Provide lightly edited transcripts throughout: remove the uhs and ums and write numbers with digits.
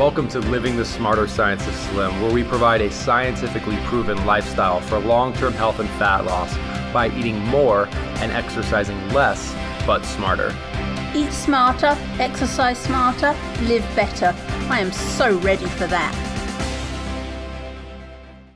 Welcome to Living the Smarter Science of Slim, where we provide a scientifically proven lifestyle for long-term health and fat loss by eating more and exercising less, but smarter. Eat smarter, exercise smarter, live better. I am so ready for that.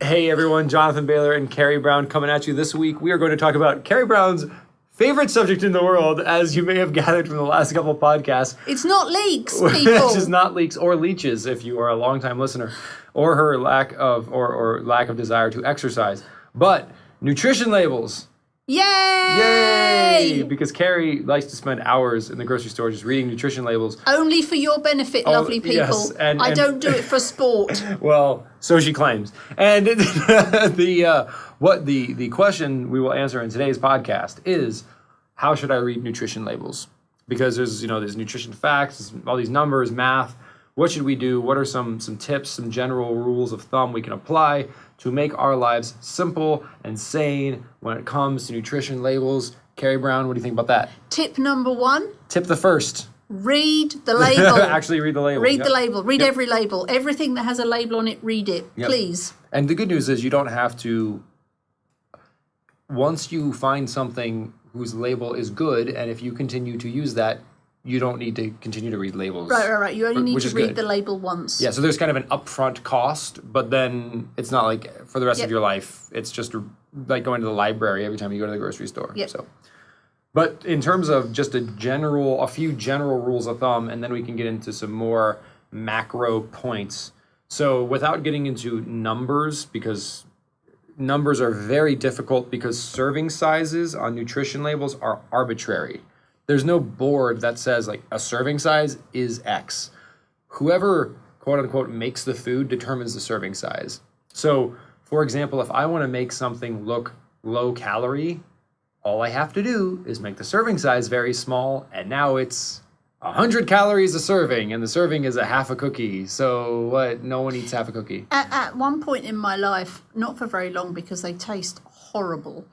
Hey everyone, Jonathan Bailor and Carrie Brown coming at you this week. We are going to talk about Carrie Brown's favorite subject in the world, as you may have gathered from the last couple of podcasts. It's not leaks, people. It's just not leaks or leeches, if you are a longtime listener, or her lack of or lack of desire to exercise. But nutrition labels. Yay! Yay! Because Carrie likes to spend hours in the grocery store just reading nutrition labels. Only for your benefit, lovely people. Yes, I don't do it for sport. Well, so she claims. And the question we will answer in today's podcast is, how should I read nutrition labels? Because there's nutrition facts, all these numbers, math. What should we do? What are some tips, some general rules of thumb we can apply to make our lives simple and sane when it comes to nutrition labels? Carrie Brown, what do you think about that? Tip number 1. Tip the first. Read the label. Actually read the label. Read the label. Read every label. Everything that has a label on it, read it, please. And the good news is you don't have to, once you find something whose label is good, and if you continue to use that, you don't need to continue to read labels. Right. You only need to read good. the label once. Yeah, so there's kind of an upfront cost, but then it's not like for the rest of your life. It's just like going to the library every time you go to the grocery store. Yep. So, but in terms of just a few general rules of thumb, and then we can get into some more macro points. So without getting into numbers, because numbers are very difficult because serving sizes on nutrition labels are arbitrary. There's no board that says like a serving size is X. Whoever, quote unquote, makes the food determines the serving size. So, for example, if I want to make something look low calorie, all I have to do is make the serving size very small, and now it's 100 calories a serving, and the serving is a half a cookie. So what? No one eats half a cookie. At one point in my life, not for very long because they taste horrible,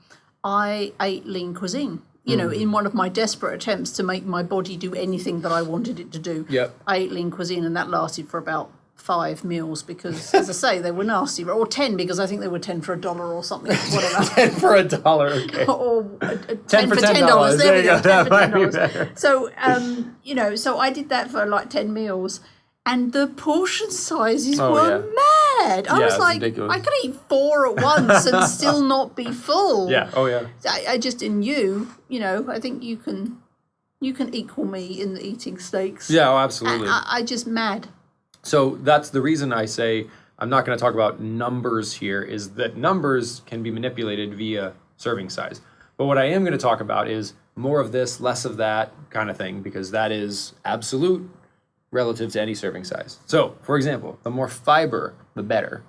I ate lean cuisine. In one of my desperate attempts to make my body do anything that I wanted it to do. Yep. I ate lean cuisine, and that lasted for about 5 meals because, as I say, they were nasty. Or 10 because I think they were 10 for $1 or something. Whatever. 10 for $1, okay. Or 10 for $10. There we go. 10 for $10. So, so I did that for like 10 meals, and the portion sizes were mad. I was like, ridiculous. I could eat 4 at once and still not be full. Yeah. Oh yeah. I just in I think you can equal me in the eating steaks. Yeah. Oh, absolutely. I just mad. So that's the reason I say I'm not going to talk about numbers here, is that numbers can be manipulated via serving size. But what I am going to talk about is more of this, less of that kind of thing, because that is absolute relative to any serving size. So, for example, the more fiber, the better.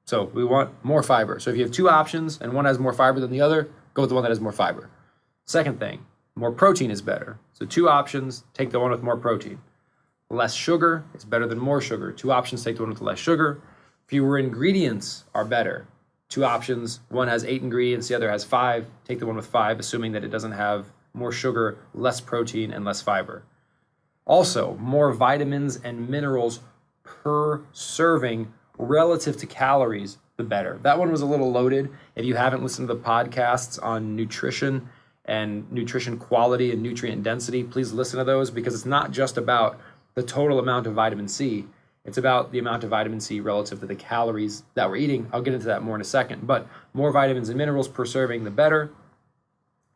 So we want more fiber. So if you have 2 options and one has more fiber than the other, go with the one that has more fiber. Second thing, more protein is better. So 2 options, take the one with more protein. Less sugar is better than more sugar. 2 options, take the one with less sugar. Fewer ingredients are better. 2 options, one has 8 ingredients, the other has 5. Take the one with 5, assuming that it doesn't have more sugar, less protein, and less fiber. Also, more vitamins and minerals per serving relative to calories, the better. That one was a little loaded. If you haven't listened to the podcasts on nutrition and nutrition quality and nutrient density, please listen to those, because it's not just about the total amount of vitamin C. It's about the amount of vitamin C relative to the calories that we're eating. I'll get into that more in a second. But more vitamins and minerals per serving, the better.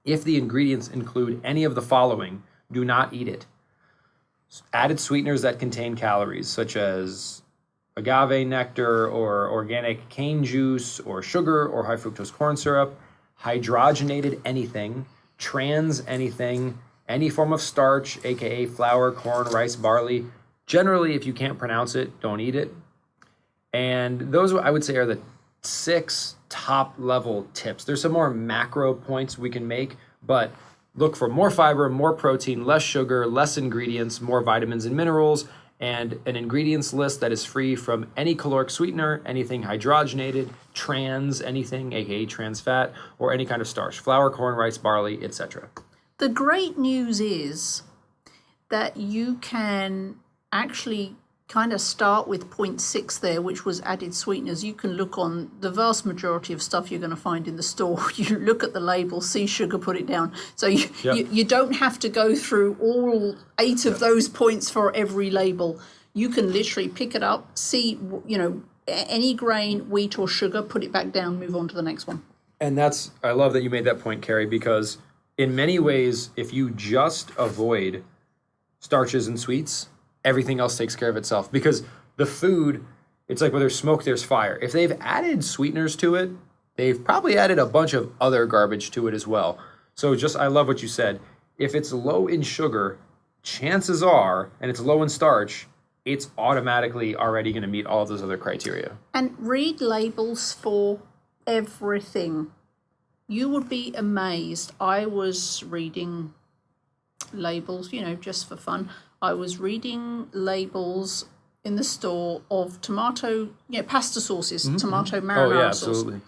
If the ingredients include any of the following, do not eat it. Added sweeteners that contain calories, such as agave nectar or organic cane juice or sugar or high fructose corn syrup, hydrogenated anything, trans anything, any form of starch, aka flour, corn, rice, barley. Generally, if you can't pronounce it, don't eat it. And those, I would say, are the 6 top level tips. There's some more macro points we can make, but look for more fiber, more protein, less sugar, less ingredients, more vitamins and minerals, and an ingredients list that is free from any caloric sweetener, anything hydrogenated, trans, anything, aka trans fat, or any kind of starch, flour, corn, rice, barley, etc. The great news is that you can actually kind of start with 0.6 there, which was added sweeteners. You can look on the vast majority of stuff you're going to find in the store. You look at the label, see sugar, put it down. So you don't have to go through all 8 of those points for every label. You can literally pick it up, see, any grain, wheat or sugar, put it back down, move on to the next one. And I love that you made that point, Carrie, because in many ways, if you just avoid starches and sweets, everything else takes care of itself. Because the food, it's like where there's smoke, there's fire. If they've added sweeteners to it, they've probably added a bunch of other garbage to it as well. So I love what you said. If it's low in sugar, chances are, and it's low in starch, it's automatically already going to meet all of those other criteria. And read labels for everything. You would be amazed. I was reading labels, just for fun. I was reading labels in the store of tomato, pasta sauces, tomato marinara sauce. Absolutely.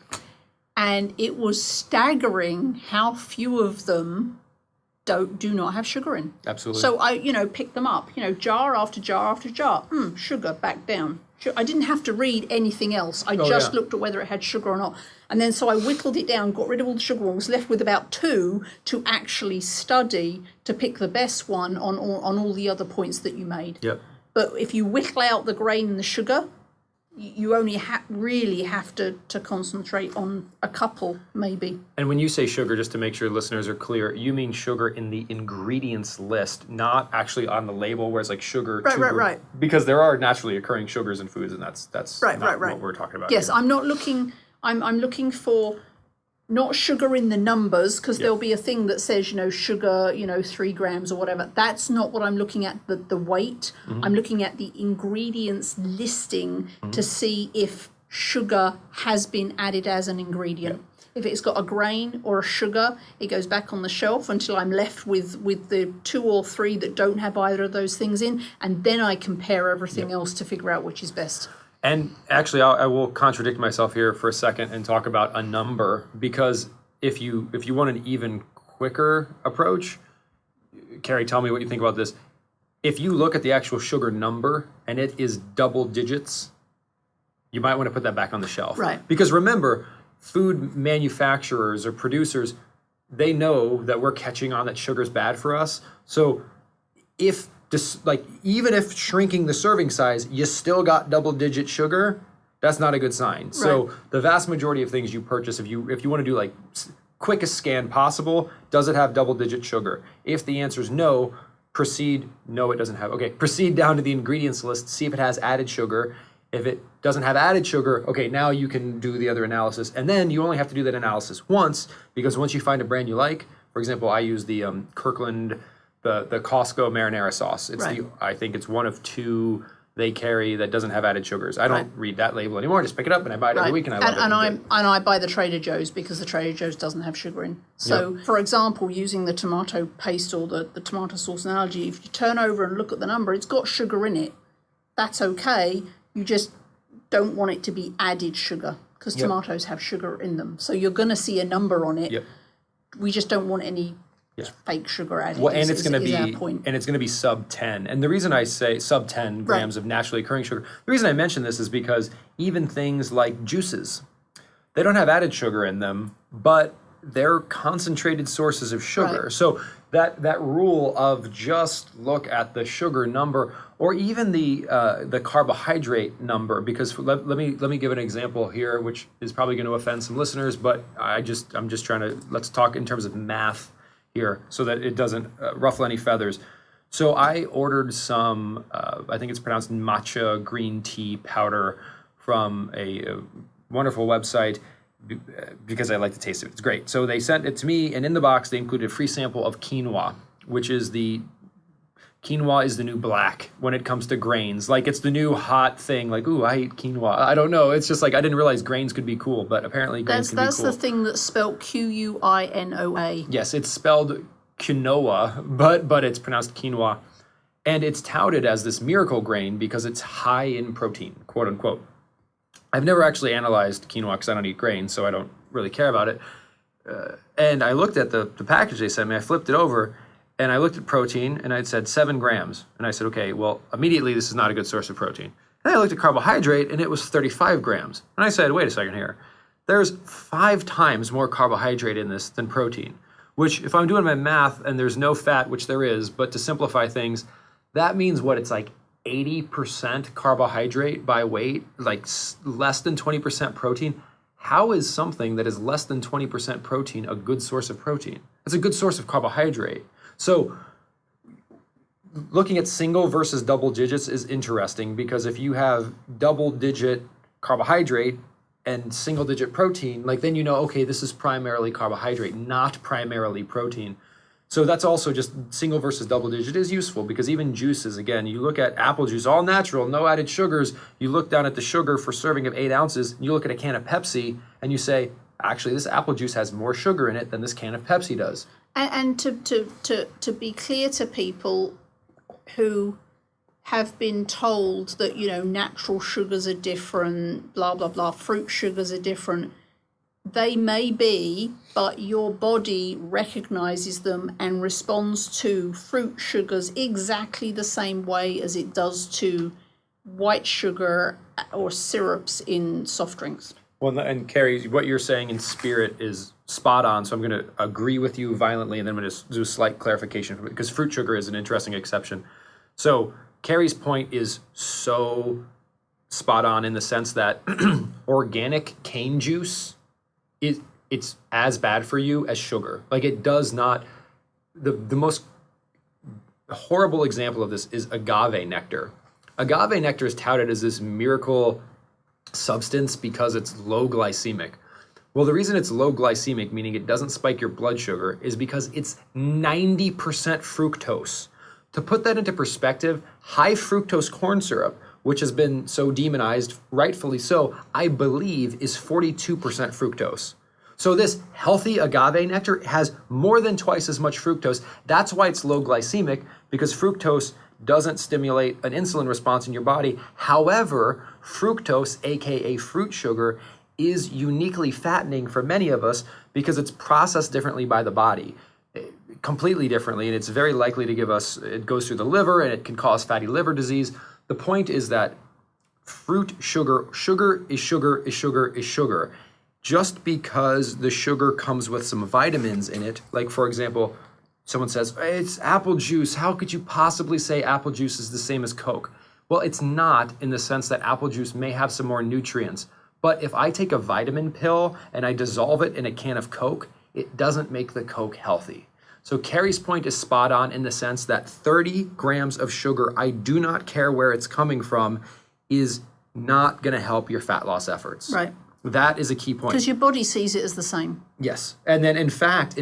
And it was staggering how few of them do not have sugar in. Absolutely. So I, picked them up, jar after jar after jar. Sugar, back down. I didn't have to read anything else. I just looked at whether it had sugar or not. And then so I whittled it down, got rid of all the sugar, and was left with about 2 to actually study to pick the best one on all the other points that you made. Yep. But if you whittle out the grain and the sugar, you only really have to concentrate on a couple, maybe. And when you say sugar, just to make sure listeners are clear, you mean sugar in the ingredients list, not actually on the label where it's like sugar. Right. Because there are naturally occurring sugars in foods, and that's right. what we're talking about. Yes, here. I'm not looking. I'm looking for not sugar in the numbers, because there'll be a thing that says, sugar, 3 grams or whatever. That's not what I'm looking at, the weight. I'm looking at the ingredients listing to see if sugar has been added as an ingredient. If it's got a grain or a sugar, it goes back on the shelf until I'm left with the 2 or 3 that don't have either of those things in, and then I compare everything else to figure out which is best. And actually, I will contradict myself here for a second and talk about a number, because if you want an even quicker approach, Carrie, tell me what you think about this. If you look at the actual sugar number and it is double digits, you might want to put that back on the shelf. Right. Because remember, food manufacturers or producers, they know that we're catching on that sugar's bad for us. So even if shrinking the serving size, you still got double-digit sugar, that's not a good sign. Right. So the vast majority of things you purchase, if you want to do like quickest scan possible, does it have double-digit sugar? If the answer is no, proceed down to the ingredients list, see if it has added sugar. If it doesn't have added sugar, okay, now you can do the other analysis. And then you only have to do that analysis once, because once you find a brand you like, for example, I use the Kirkland, the Costco marinara sauce. I think it's one of 2 they carry that doesn't have added sugars. I don't read that label anymore. I just pick it up and I buy it every week, and I love it. And I buy the Trader Joe's, because the Trader Joe's doesn't have sugar in. So, for example, using the tomato paste or the tomato sauce analogy, if you turn over and look at the number, it's got sugar in it. That's okay. You just don't want it to be added sugar, because tomatoes have sugar in them. So you're going to see a number on it. We just don't want any fake sugar added. Well, and it's going to be sub 10. And the reason I say sub 10 grams of naturally occurring sugar, the reason I mention this is because even things like juices, they don't have added sugar in them, but they're concentrated sources of sugar. Right. So that rule of just look at the sugar number, or even the carbohydrate number, because let me give an example here, which is probably going to offend some listeners, but I'm just trying to, let's talk in terms of math here so that it doesn't ruffle any feathers. So I ordered some, I think it's pronounced matcha green tea powder from a wonderful website, because I like the taste of it. It's great. So they sent it to me, and in the box they included a free sample of quinoa, which is quinoa is the new black when it comes to grains. Like, it's the new hot thing. Like, ooh, I eat quinoa. I don't know. It's just like, I didn't realize grains could be cool, but apparently grains can be cool. That's the thing that's spelled Quinoa. Yes, it's spelled quinoa, but it's pronounced quinoa. And it's touted as this miracle grain because it's high in protein, quote unquote. I've never actually analyzed quinoa because I don't eat grains, so I don't really care about it. And I looked at the package they sent me. I flipped it over, And I looked at protein and I'd said 7 grams. And I said, okay, well, immediately this is not a good source of protein. And I looked at carbohydrate and it was 35 grams. And I said, wait a second here. There's 5 times more carbohydrate in this than protein, which if I'm doing my math and there's no fat, which there is, but to simplify things, that means what? It's like 80% carbohydrate by weight, like less than 20% protein. How is something that is less than 20% protein a good source of protein? It's a good source of carbohydrate. So looking at single versus double digits is interesting because if you have double digit carbohydrate and single digit protein, like then you know, okay, this is primarily carbohydrate, not primarily protein. So that's also just single versus double digit is useful because even juices, again, you look at apple juice, all natural, no added sugars. You look down at the sugar for serving of 8 ounces, you look at a can of Pepsi and you say, actually, this apple juice has more sugar in it than this can of Pepsi does. And to be clear to people who have been told that, you know, natural sugars are different, blah, blah, blah, fruit sugars are different, they may be, but your body recognizes them and responds to fruit sugars exactly the same way as it does to white sugar or syrups in soft drinks. Well, and Carrie, what you're saying in spirit is spot on. So I'm going to agree with you violently, and then I'm going to do a slight clarification because fruit sugar is an interesting exception. So Carrie's point is so spot on in the sense that organic cane juice it's as bad for you as sugar. Like it does not. The most horrible example of this is agave nectar. Agave nectar is touted as this miracle substance because it's low glycemic. Well, the reason it's low glycemic, meaning it doesn't spike your blood sugar, is because it's 90% fructose. To put that into perspective, high fructose corn syrup, which has been so demonized, rightfully so, I believe is 42% fructose. So this healthy agave nectar has more than twice as much fructose. That's why it's low glycemic, because fructose doesn't stimulate an insulin response in your body. However, fructose, aka fruit sugar, is uniquely fattening for many of us because it's processed differently by the body, completely differently, and it's very likely to give us, it goes through the liver and it can cause fatty liver disease. The point is that fruit sugar is sugar is sugar is sugar. Just because the sugar comes with some vitamins in it, like for example, someone says, it's apple juice. How could you possibly say apple juice is the same as Coke? Well, it's not, in the sense that apple juice may have some more nutrients. But if I take a vitamin pill and I dissolve it in a can of Coke, it doesn't make the Coke healthy. So Carrie's point is spot on in the sense that 30 grams of sugar, I do not care where it's coming from, is not going to help your fat loss efforts. Right. That is a key point. Because your body sees it as the same. Yes. And then in fact,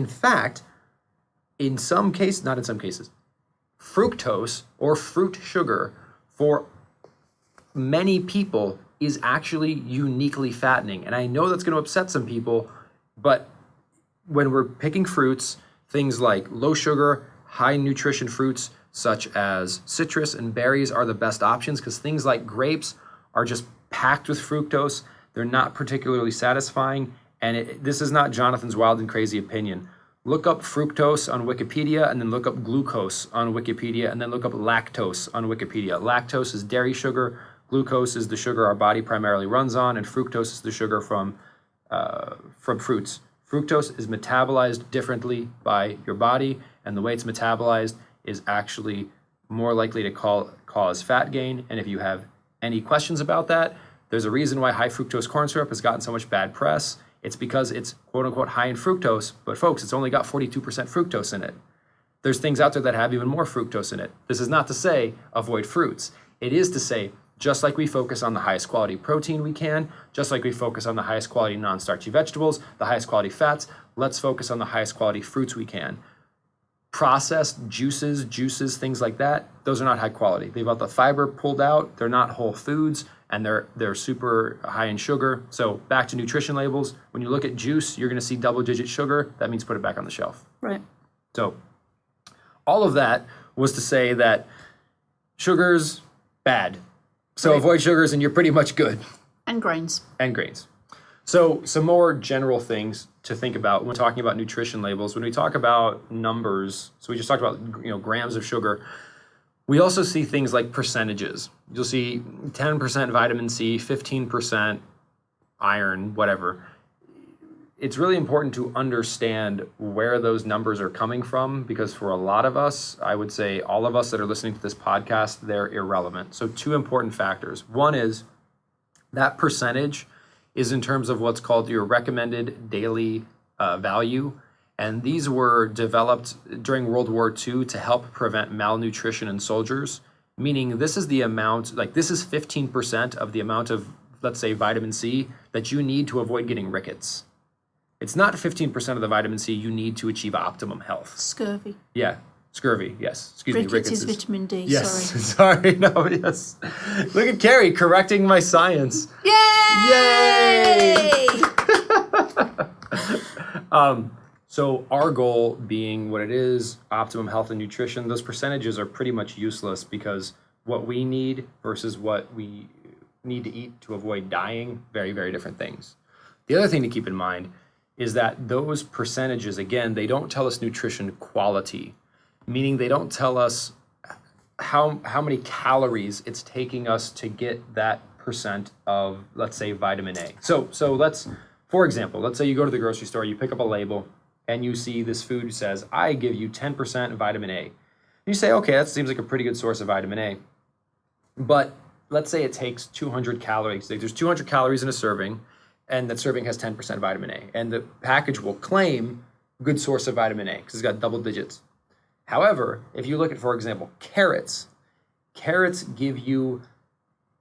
in some cases, not in some cases, fructose or fruit sugar for many people is actually uniquely fattening. And I know that's going to upset some people, but when we're picking fruits, things like low sugar, high nutrition fruits such as citrus and berries are the best options because things like grapes are just packed with fructose. They're not particularly satisfying. And this is not Jonathan's wild and crazy opinion. Look up fructose on Wikipedia and then look up glucose on Wikipedia and then look up lactose on Wikipedia. Lactose is dairy sugar. Glucose is the sugar our body primarily runs on, and fructose is the sugar from fruits. Fructose is metabolized differently by your body, and the way it's metabolized is actually more likely to cause fat gain. And if you have any questions about that, there's a reason why high fructose corn syrup has gotten so much bad press. It's because it's quote unquote high in fructose, but folks, it's only got 42% fructose in it. There's things out there that have even more fructose in it. This is not to say avoid fruits. It is to say, just like we focus on the highest quality protein we can, just like we focus on the highest quality non-starchy vegetables, the highest quality fats, let's focus on the highest quality fruits we can. Processed juices, things like that, those are not high quality. They've got the fiber pulled out, they're not whole foods, and they're super high in sugar. So back to nutrition labels, when you look at juice, you're gonna see double-digit sugar, that means put it back on the shelf. Right. So all of that was to say that sugar's bad. So avoid sugars and you're pretty much good. And grains. And grains. So some more general things to think about when talking about nutrition labels. When we talk about numbers, so we just talked about grams of sugar. We also see things like percentages. You'll see 10% vitamin C, 15% iron, whatever. It's really important to understand where those numbers are coming from, because for a lot of us, I would say all of us that are listening to this podcast, they're irrelevant. So two important factors. One is that percentage is in terms of what's called your recommended daily value. And these were developed during World War II to help prevent malnutrition in soldiers, meaning this is the amount, like this is 15% of the amount of, let's say, vitamin C that you need to avoid getting rickets. It's not 15% of the vitamin C you need to achieve optimum health. Scurvy. Yeah, scurvy, yes. Excuse rickets me, rickets is vitamin D, yes, sorry. sorry, no, yes. Look at Carrie correcting my science. Yay! So our goal being what it is, optimum health and nutrition, those percentages are pretty much useless, because what we need versus what we need to eat to avoid dying, very, very different things. The other thing to keep in mind is that those percentages, again, they don't tell us nutrition quality, meaning they don't tell us how many calories it's taking us to get that percent of, let's say, vitamin A. So let's, for example, let's say you go to the grocery store, you pick up a label, and you see this food says, I give you 10% vitamin A. You say, okay, that seems like a pretty good source of vitamin A. But let's say it takes 200 calories. There's 200 calories in a serving, and that serving has 10% vitamin A. And the package will claim good source of vitamin A because it's got double digits. However, if you look at, for example, carrots give you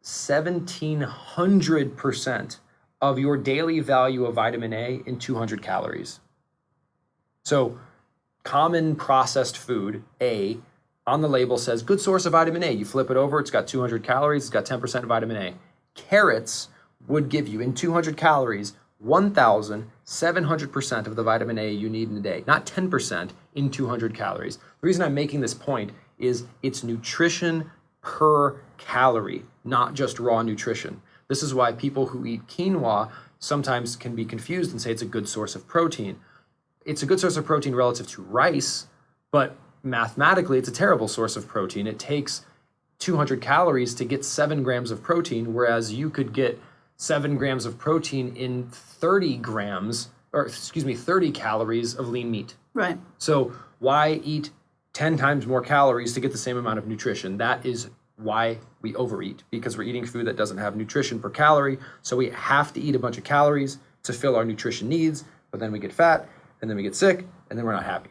1,700% of your daily value of vitamin A in 200 calories. So common processed food, A, on the label says good source of vitamin A. You flip it over, it's got 200 calories, it's got 10% vitamin A. Carrots would give you in 200 calories 1,700% of the vitamin A you need in a day, not 10% in 200 calories. The reason I'm making this point is it's nutrition per calorie, not just raw nutrition. This is why people who eat quinoa sometimes can be confused and say it's a good source of protein. It's a good source of protein relative to rice, but mathematically it's a terrible source of protein. It takes 200 calories to get 7 grams of protein, whereas you could get 7 grams of protein in 30 calories of lean meat. Right. So why eat 10 times more calories to get the same amount of nutrition? That is why we overeat, because we're eating food that doesn't have nutrition per calorie. So we have to eat a bunch of calories to fill our nutrition needs, but then we get fat, and then we get sick, and then we're not happy.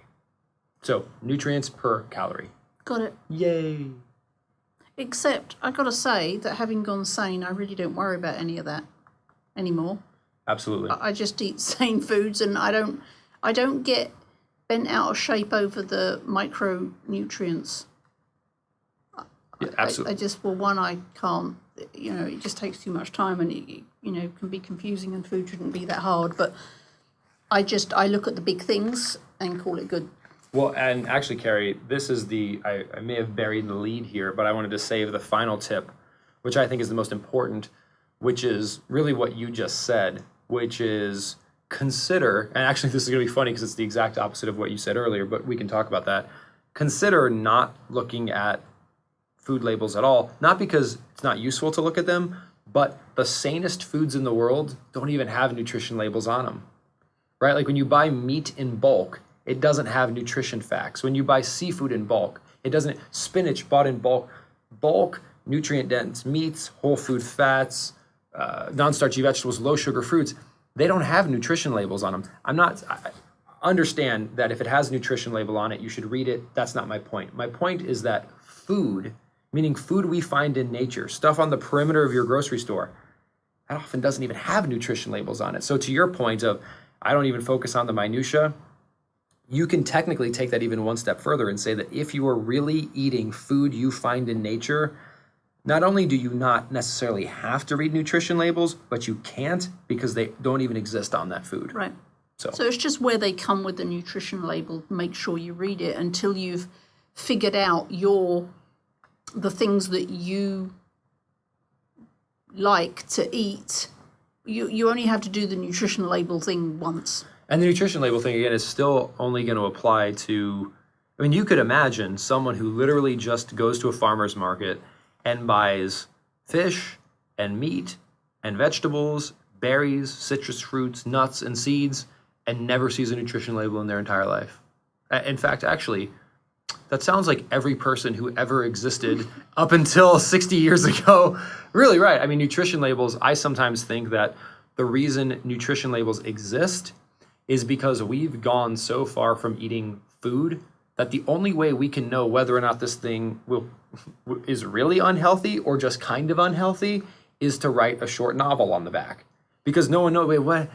So nutrients per calorie. Got it. Yay. Except I got to say that having gone sane, I really don't worry about any of that anymore. Absolutely. I just eat sane foods, and I don't get bent out of shape over the micronutrients. Yeah, absolutely. I just, well, one, I can't, it just takes too much time, and it, can be confusing, and food shouldn't be that hard. But I look at the big things and call it good. Well, and actually, Carrie, this is I may have buried the lead here, but I wanted to save the final tip, which I think is the most important, which is really what you just said, which is consider, and actually this is going to be funny because it's the exact opposite of what you said earlier, but we can talk about that. Consider not looking at food labels at all, not because it's not useful to look at them, but the sanest foods in the world don't even have nutrition labels on them, right? Like when you buy meat in bulk, it doesn't have nutrition facts. When you buy seafood in bulk, it doesn't. Spinach bought in bulk nutrient dense meats, whole food fats, non-starchy vegetables, low sugar fruits, they don't have nutrition labels on them. I understand that if it has a nutrition label on it, you should read it. That's not my point. My point is that food, meaning food we find in nature, stuff on the perimeter of your grocery store, that often doesn't even have nutrition labels on it. So to your point of, I don't even focus on the minutia, you can technically take that even one step further and say that if you are really eating food you find in nature, not only do you not necessarily have to read nutrition labels, but you can't because they don't even exist on that food. Right. So it's just where they come with the nutrition label. Make sure you read it until you've figured out the things that you like to eat you only have to do the nutrition label thing once. And the nutrition label thing, again, is still only going to apply to, I mean, you could imagine someone who literally just goes to a farmer's market and buys fish and meat and vegetables, berries, citrus fruits, nuts, and seeds, and never sees a nutrition label in their entire life. In fact, actually, that sounds like every person who ever existed up until 60 years ago. Really right. I mean, nutrition labels, I sometimes think that the reason nutrition labels exist is because we've gone so far from eating food that the only way we can know whether or not this thing is really unhealthy or just kind of unhealthy is to write a short novel on the back. Because no one knows, wait, what?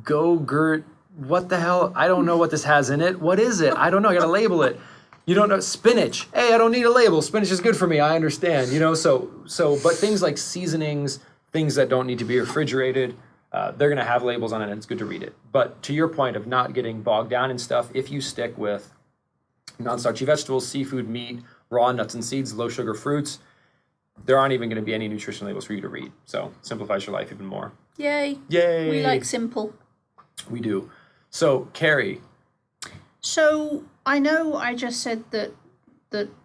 Go-gurt, what the hell? I don't know what this has in it. What is it? I don't know. I got to label it. You don't know. Spinach. Hey, I don't need a label. Spinach is good for me. I understand. But things like seasonings, things that don't need to be refrigerated, they're going to have labels on it, and it's good to read it. But to your point of not getting bogged down in stuff, if you stick with non-starchy vegetables, seafood, meat, raw nuts and seeds, low-sugar fruits, there aren't even going to be any nutrition labels for you to read. So simplifies your life even more. Yay. Yay. We like simple. We do. So, Carrie. So, I know I just said that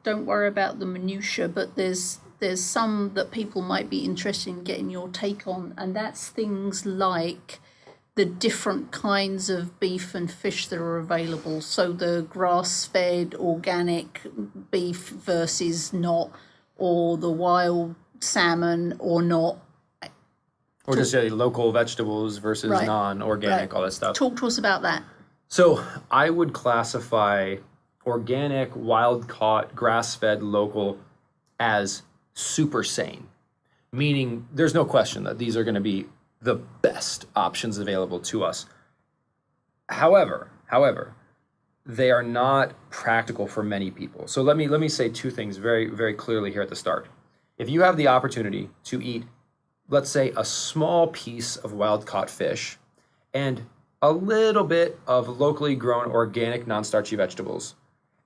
don't worry about the minutiae, but there's some that people might be interested in getting your take on, and that's things like the different kinds of beef and fish that are available. So the grass-fed organic beef versus not, or the wild salmon or not. Or just local vegetables versus non-organic, all that stuff. Talk to us about that. So I would classify organic, wild-caught, grass-fed, local as super sane, meaning there's no question that these are going to be the best options available to us. However, they are not practical for many people. So let me say two things very, very clearly here at the start. If you have the opportunity to eat, let's say, a small piece of wild-caught fish and a little bit of locally grown organic non-starchy vegetables,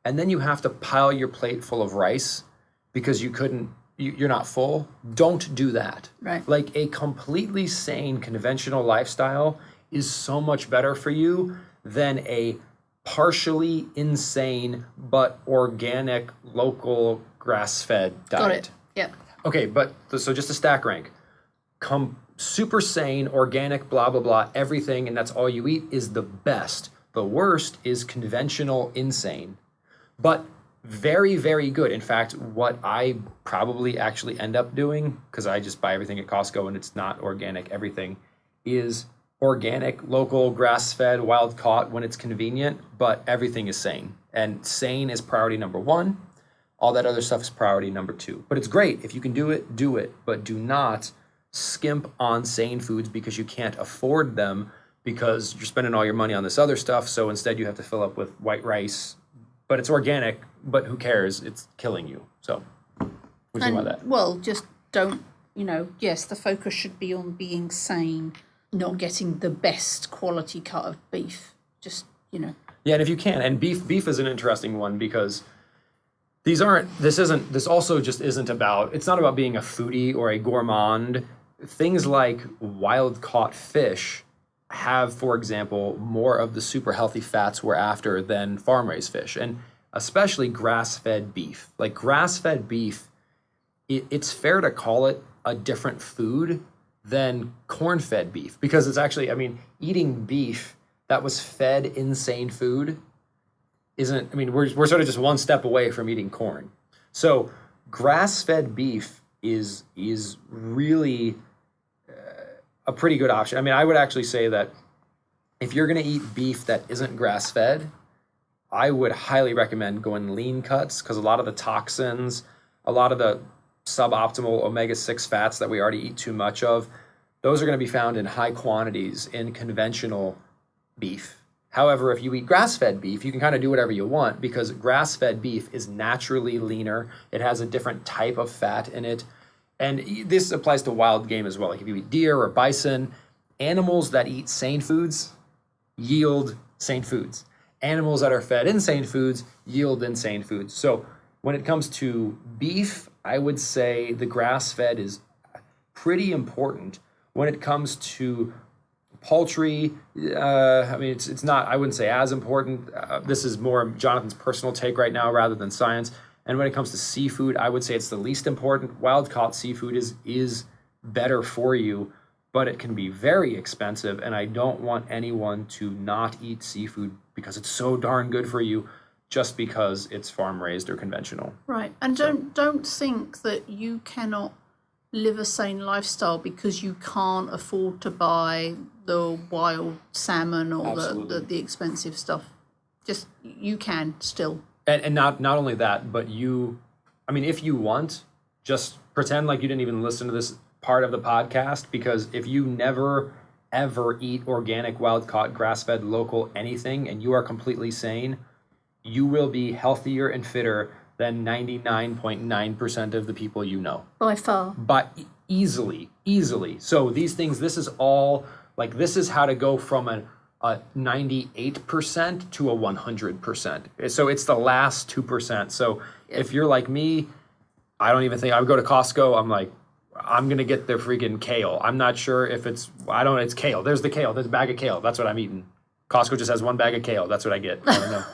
and then you have to pile your plate full of rice because you're not full, don't do that. Right. Like, a completely sane, conventional lifestyle is so much better for you than a partially insane but organic, local, grass-fed diet. Got it. Yep. Okay, so just a stack rank. Super sane, organic, blah, blah, blah, everything, and that's all you eat is the best. The worst is conventional insane, but very, very good. In fact, what I probably actually end up doing, because I just buy everything at Costco and it's not organic, everything is organic, local, grass-fed, wild-caught when it's convenient, but everything is sane. And sane is priority number one. All that other stuff is priority number two. But it's great. If you can do it, but do not skimp on sane foods because you can't afford them because you're spending all your money on this other stuff. So instead you have to fill up with white rice, but it's organic, but who cares? It's killing you. So what do you think about that? Well, just don't, yes, the focus should be on being sane, not getting the best quality cut of beef. Just, Yeah, and if you can, and beef is an interesting one because it's not about being a foodie or a gourmand. Things like wild-caught fish have, for example, more of the super healthy fats we're after than farm-raised fish, and especially grass-fed beef. Like grass-fed beef, it's fair to call it a different food than corn-fed beef because it's actually, eating beef that was fed insane food we're sort of just one step away from eating corn. So grass-fed beef is really a pretty good option. I would actually say that if you're going to eat beef that isn't grass-fed, I would highly recommend going lean cuts because a lot of the toxins, a lot of the suboptimal omega-6 fats that we already eat too much of, those are going to be found in high quantities in conventional beef. However, if you eat grass-fed beef, you can kind of do whatever you want because grass-fed beef is naturally leaner. It has a different type of fat in it. And this applies to wild game as well. Like if you eat deer or bison, animals that eat sane foods yield sane foods. Animals that are fed insane foods yield insane foods. So when it comes to beef, I would say the grass-fed is pretty important. When it comes to poultry, I mean, it's not, I wouldn't say as important. This is more Jonathan's personal take right now rather than science. And when it comes to seafood, I would say it's the least important. Wild-caught seafood is better for you, but it can be very expensive, and I don't want anyone to not eat seafood because it's so darn good for you just because it's farm-raised or conventional. Right, and don't think that you cannot live a sane lifestyle because you can't afford to buy the wild salmon or the expensive stuff. Just, you can still. And not only that, but if you want, just pretend like you didn't even listen to this part of the podcast, because if you never, ever eat organic, wild-caught, grass-fed, local anything, and you are completely sane, you will be healthier and fitter than 99.9% of the people you know. By far. But easily. So these things, this is how to go from a 98% to a 100%. So it's the last 2%. So if you're like me, I don't even think I would go to Costco. I'm like, I'm going to get their freaking kale. I'm not sure if it's kale. There's the kale. There's a bag of kale. That's what I'm eating. Costco just has one bag of kale. That's what I get. I don't know.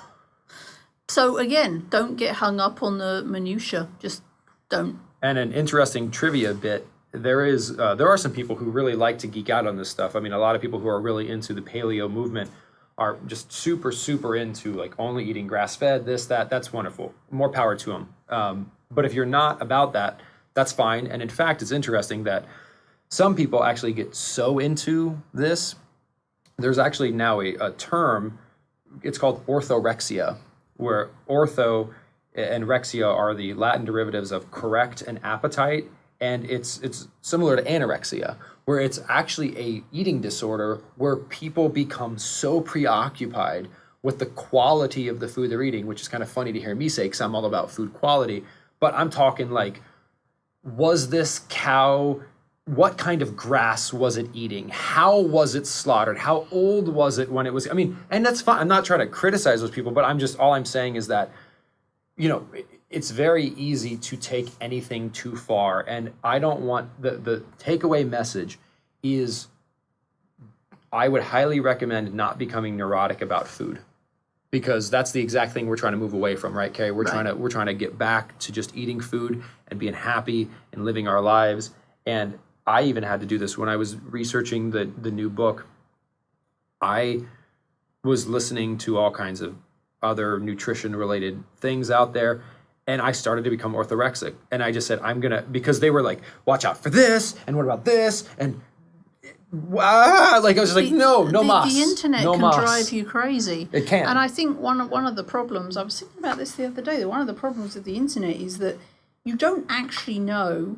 So again, don't get hung up on the minutia. Just don't. And an interesting trivia bit, there are some people who really like to geek out on this stuff. I mean, a lot of people who are really into the paleo movement are just super, super into like only eating grass-fed, this, that. That's wonderful. More power to them. But if you're not about that, that's fine. And in fact, it's interesting that some people actually get so into this. There's actually now a term, it's called orthorexia, where ortho and rexia are the Latin derivatives of correct and appetite. And it's similar to anorexia, where it's actually a eating disorder where people become so preoccupied with the quality of the food they're eating, which is kind of funny to hear me say because I'm all about food quality. But I'm talking like, was this cow, what kind of grass was it eating? How was it slaughtered? How old was it when it was, and that's fine. I'm not trying to criticize those people, but all I'm saying is that, it's very easy to take anything too far. And I don't want, the takeaway message is I would highly recommend not becoming neurotic about food, because that's the exact thing we're trying to move away from, right, Carrie? We're trying to get back to just eating food and being happy and living our lives. And I even had to do this when I was researching the new book. I was listening to all kinds of other nutrition related things out there, and I started to become orthorexic. And I just said, because they were like, watch out for this, and what about this? And I was just like, no mas. The internet no can mas. drive you crazy. It can. And I think one of the problems, I was thinking about this the other day, one of the problems with the internet is that you don't actually know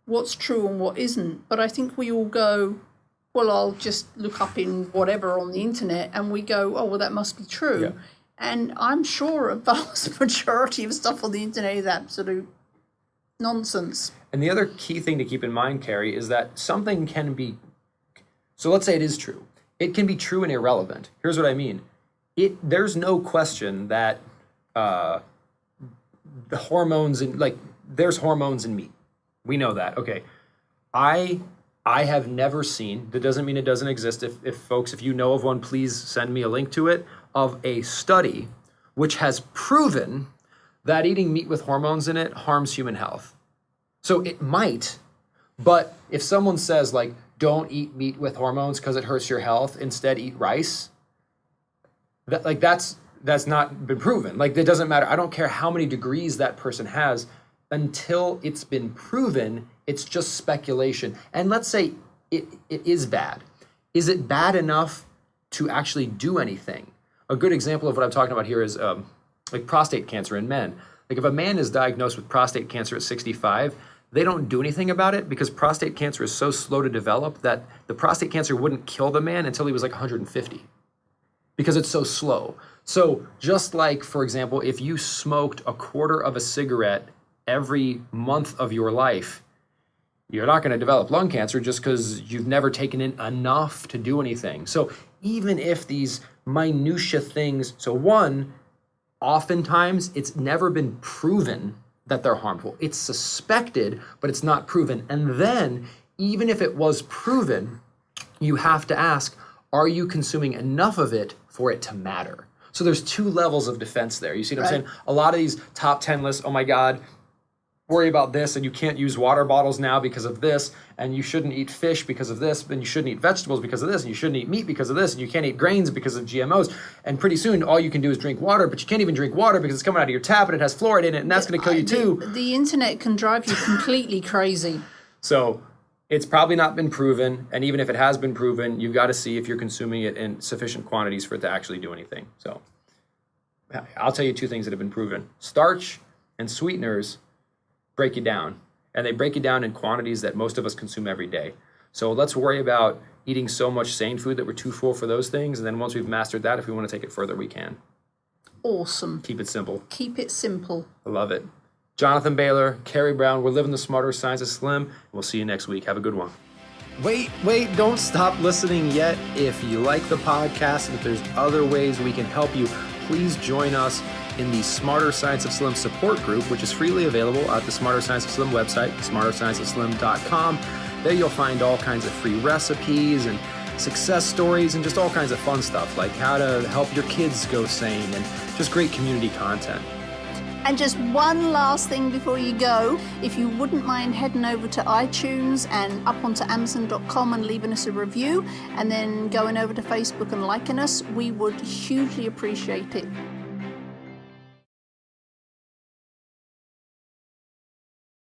what's true and what isn't. But I think we all go, well, I'll just look up in whatever on the internet, and we go, oh, well, that must be true. Yeah. And I'm sure a vast majority of stuff on the internet is absolute nonsense. And the other key thing to keep in mind, Carrie, is that something can be, so let's say it is true. It can be true and irrelevant. Here's what I mean. There's no question that the hormones there's hormones in meat. We know that. Okay. I have never seen, that doesn't mean it doesn't exist. If you know of one, please send me a link to it, of a study which has proven that eating meat with hormones in it harms human health. So it might, but if someone says like, don't eat meat with hormones because it hurts your health, instead eat rice, that's not been proven. Like, it doesn't matter. I don't care how many degrees that person has. Until it's been proven, it's just speculation. And let's say it is bad. Is it bad enough to actually do anything? A good example of what I'm talking about here is like prostate cancer in men. Like, if a man is diagnosed with prostate cancer at 65, they don't do anything about it because prostate cancer is so slow to develop that the prostate cancer wouldn't kill the man until he was like 150 because it's so slow. So just like, for example, if you smoked a quarter of a cigarette every month of your life, you're not going to develop lung cancer just because you've never taken in enough to do anything. So even if these minutia things, oftentimes it's never been proven that they're harmful. It's suspected, but it's not proven. And then even if it was proven, you have to ask, are you consuming enough of it for it to matter? So there's two levels of defense there. You see what I'm saying? A lot of these top 10 lists, oh my God, worry about this, and you can't use water bottles now because of this, and you shouldn't eat fish because of this, and you shouldn't eat vegetables because of this, and you shouldn't eat meat because of this, and you can't eat grains because of GMOs. And pretty soon, all you can do is drink water, but you can't even drink water because it's coming out of your tap and it has fluoride in it, and that's going to kill you too. The internet can drive you completely crazy. So it's probably not been proven, and even if it has been proven, you've got to see if you're consuming it in sufficient quantities for it to actually do anything. So I'll tell you two things that have been proven. Starch and sweeteners break you down, and they break you down in quantities that most of us consume every day. So let's worry about eating so much SANE food that we're too full for those things, and then once we've mastered that, if we want to take it further, we can. Awesome. Keep it simple. Keep it simple. I love it. Jonathan Bailor, Carrie Brown, we're living the smarter science of slim. We'll see you next week. Have a good one. Wait, don't stop listening yet. If you like the podcast and if there's other ways we can help you, please join us in the Smarter Science of Slim support group, which is freely available at the Smarter Science of Slim website, smarterscienceofslim.com. There you'll find all kinds of free recipes and success stories and just all kinds of fun stuff, like how to help your kids go sane and just great community content. And just one last thing before you go, if you wouldn't mind heading over to iTunes and up onto Amazon.com and leaving us a review, and then going over to Facebook and liking us, we would hugely appreciate it.